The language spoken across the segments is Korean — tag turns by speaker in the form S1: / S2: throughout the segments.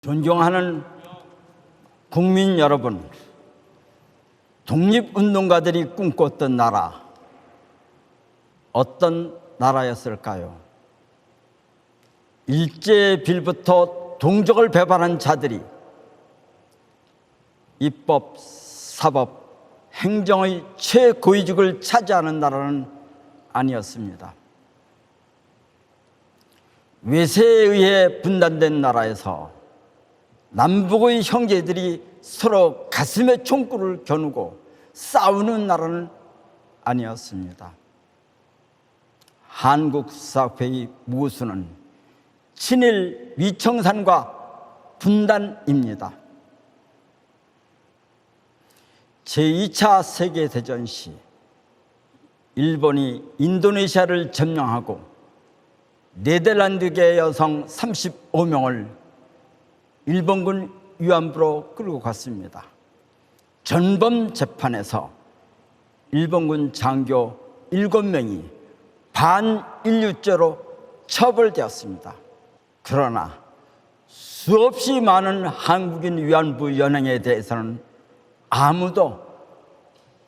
S1: 존경하는 국민 여러분, 독립운동가들이 꿈꿨던 나라, 어떤 나라였을까요? 일제의 빌부터 동족을 배반한 자들이 입법, 사법, 행정의 최고위직을 차지하는 나라는 아니었습니다. 외세에 의해 분단된 나라에서 남북의 형제들이 서로 가슴에 총구를 겨누고 싸우는 나라는 아니었습니다. 한국 사회의 모순은 친일 위청산과 분단입니다. 제2차 세계대전 시 일본이 인도네시아를 점령하고 네덜란드계 여성 35명을 일본군 위안부로 끌고 갔습니다. 전범 재판에서 일본군 장교 7명이 반인류죄로 처벌되었습니다. 그러나 수없이 많은 한국인 위안부 연행에 대해서는 아무도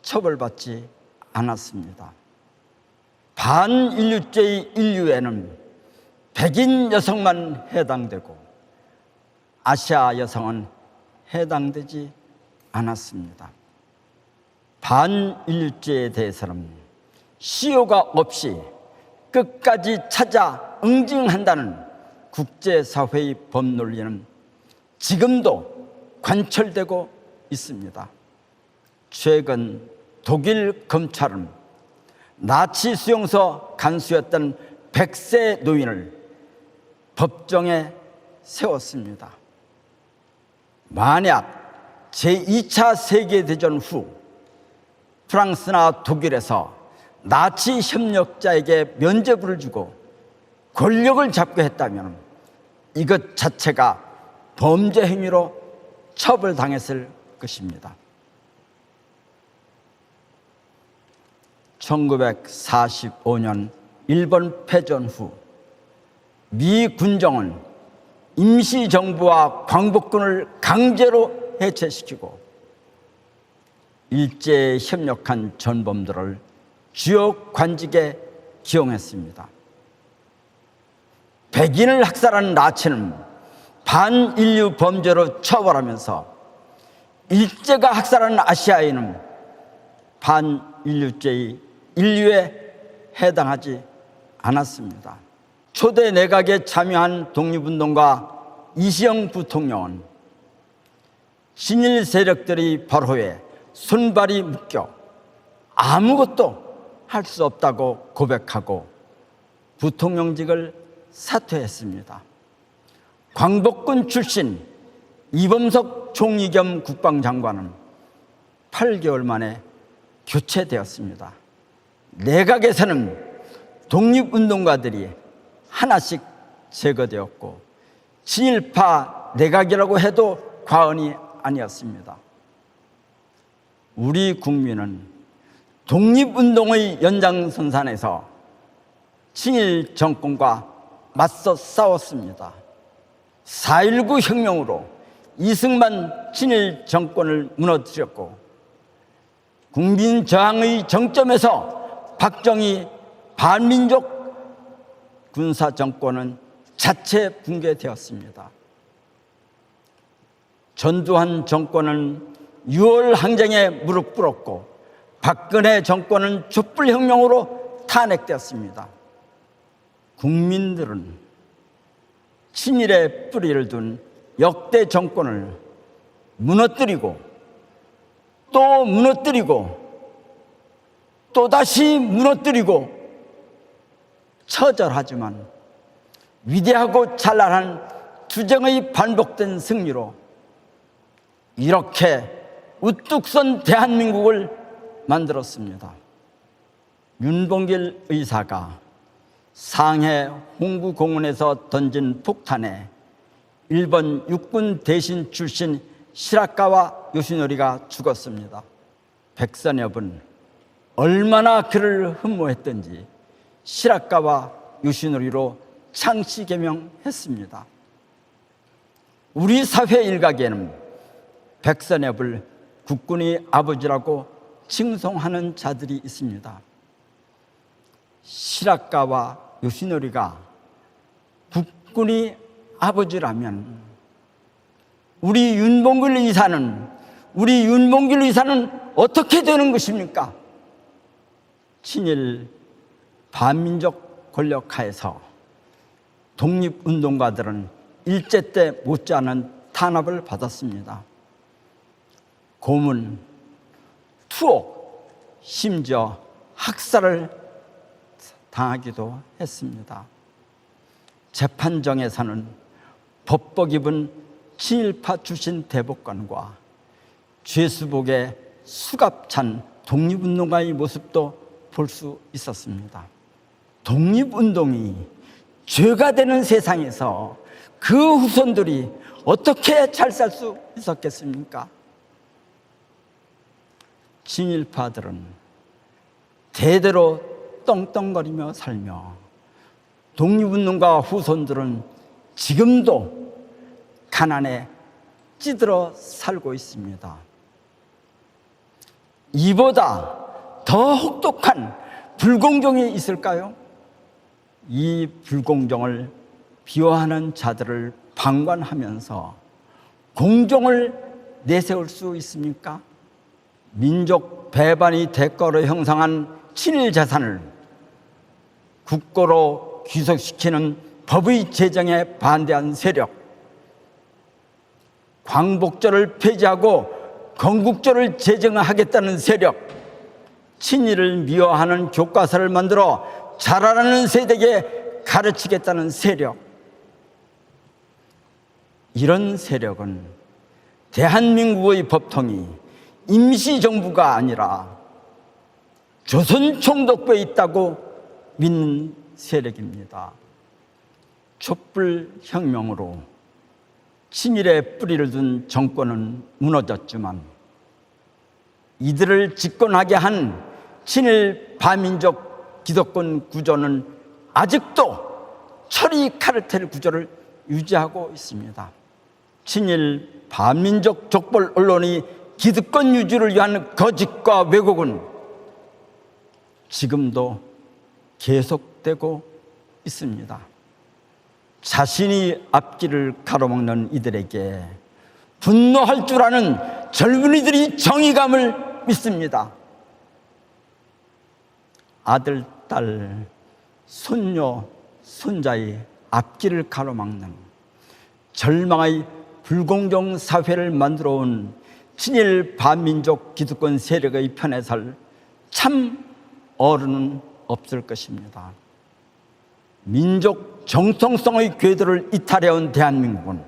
S1: 처벌받지 않았습니다. 반인류죄의 인류에는 백인 여성만 해당되고 아시아 여성은 해당되지 않았습니다. 반인류죄에 대해서는 시효가 없이 끝까지 찾아 응징한다는 국제사회의 법논리는 지금도 관철되고 있습니다. 최근 독일 검찰은 나치 수용소 간수였던 100세 노인을 법정에 세웠습니다. 만약 제2차 세계대전 후 프랑스나 독일에서 나치 협력자에게 면죄부를 주고 권력을 잡게 했다면 이것 자체가 범죄 행위로 처벌당했을 것입니다. 1945년 일본 패전 후 미 군정은 임시정부와 광복군을 강제로 해체시키고 일제에 협력한 전범들을 주요 관직에 기용했습니다. 백인을 학살한 나치는 반인류 범죄로 처벌하면서 일제가 학살한 아시아인은 반인류죄의 인류에 해당하지 않았습니다. 초대 내각에 참여한 독립운동가 이시영 부통령은 친일 세력들의 발호에 손발이 묶여 아무것도 할 수 없다고 고백하고 부통령직을 사퇴했습니다. 광복군 출신 이범석 총리 겸 국방장관은 8개월 만에 교체되었습니다. 내각에서는 독립운동가들이 하나씩 제거되었고 친일파 내각이라고 해도 과언이 아니었습니다. 우리 국민은 독립운동의 연장선상에서 친일 정권과 맞서 싸웠습니다. 4.19 혁명으로 이승만 친일 정권을 무너뜨렸고 국민 저항의 정점에서 박정희 반민족 군사 정권은 자체 붕괴되었습니다. 전두환 정권은 6월 항쟁에 무릎 꿇었고 박근혜 정권은 촛불혁명으로 탄핵되었습니다. 국민들은 친일에 뿌리를 둔 역대 정권을 무너뜨리고 또 무너뜨리고 또다시 무너뜨리고 처절하지만 위대하고 찬란한 투쟁의 반복된 승리로 이렇게 우뚝 선 대한민국을 만들었습니다. 윤봉길 의사가 상해 홍구공원에서 던진 폭탄에 일본 육군 대신 출신 시라카와 요시노리가 죽었습니다. 백선엽은 얼마나 그를 흠모했던지 시라카와 요시노리로 창씨 개명했습니다. 우리 사회 일각에는 백선엽을 국군의 아버지라고 칭송하는 자들이 있습니다. 실학가와 요시노리가 국군의 아버지라면 우리 윤봉길 의사는 어떻게 되는 것입니까? 친일 반민족 권력 하에서 독립운동가들은 일제 때 못지않은 탄압을 받았습니다. 고문, 투옥, 심지어 학살을 당하기도 했습니다. 재판정에서는 법복 입은 친일파 출신 대법관과 죄수복에 수갑찬 독립운동가의 모습도 볼 수 있었습니다. 독립운동이 죄가 되는 세상에서 그 후손들이 어떻게 잘 살 수 있었겠습니까? 친일파들은 대대로 떵떵거리며 살며 독립운동가 후손들은 지금도 가난에 찌들어 살고 있습니다. 이보다 더 혹독한 불공정이 있을까요? 이 불공정을 비호하는 자들을 방관하면서 공정을 내세울 수 있습니까? 민족 배반이 대가로 형성한 친일 재산을 국고로 귀속시키는 법의 제정에 반대한 세력, 광복절을 폐지하고 건국절을 제정하겠다는 세력, 친일을 미화하는 교과서를 만들어 자라나는 세대에게 가르치겠다는 세력, 이런 세력은 대한민국의 법통이 임시정부가 아니라 조선총독부에 있다고 믿는 세력입니다. 촛불혁명으로 친일의 뿌리를 둔 정권은 무너졌지만 이들을 집권하게 한 친일 반민족 기득권 구조는 아직도 철이 카르텔 구조를 유지하고 있습니다. 친일 반민족 족벌 언론이 기득권 유지를 위한 거짓과 왜곡은 지금도 계속되고 있습니다. 자신이 앞길을 가로막는 이들에게 분노할 줄 아는 젊은이들이 정의감을 믿습니다. 아들, 딸, 손녀, 손자의 앞길을 가로막는 절망의 불공정 사회를 만들어 온 친일 반민족 기득권 세력의 편에 설 참 어른은 없을 것입니다. 민족 정통성의 궤도를 이탈해온 대한민국은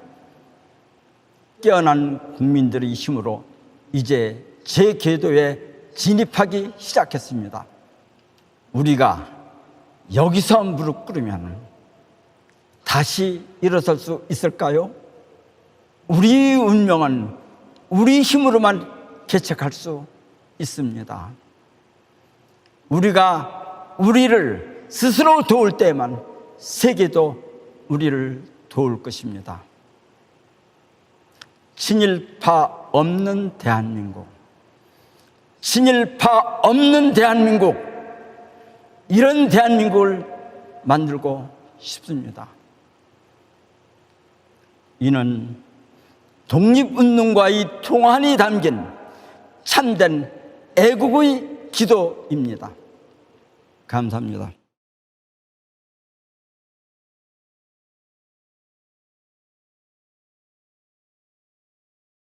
S1: 깨어난 국민들의 힘으로 이제 제 궤도에 진입하기 시작했습니다. 우리가 여기서 무릎 꿇으면 다시 일어설 수 있을까요? 우리 운명은 우리 힘으로만 개척할 수 있습니다. 우리가 우리를 스스로 도울 때만 세계도 우리를 도울 것입니다. 친일파 없는 대한민국, 친일파 없는 대한민국, 이런 대한민국을 만들고 싶습니다. 이는 독립운동과의 통한이 담긴 참된 애국의 기도입니다. 감사합니다.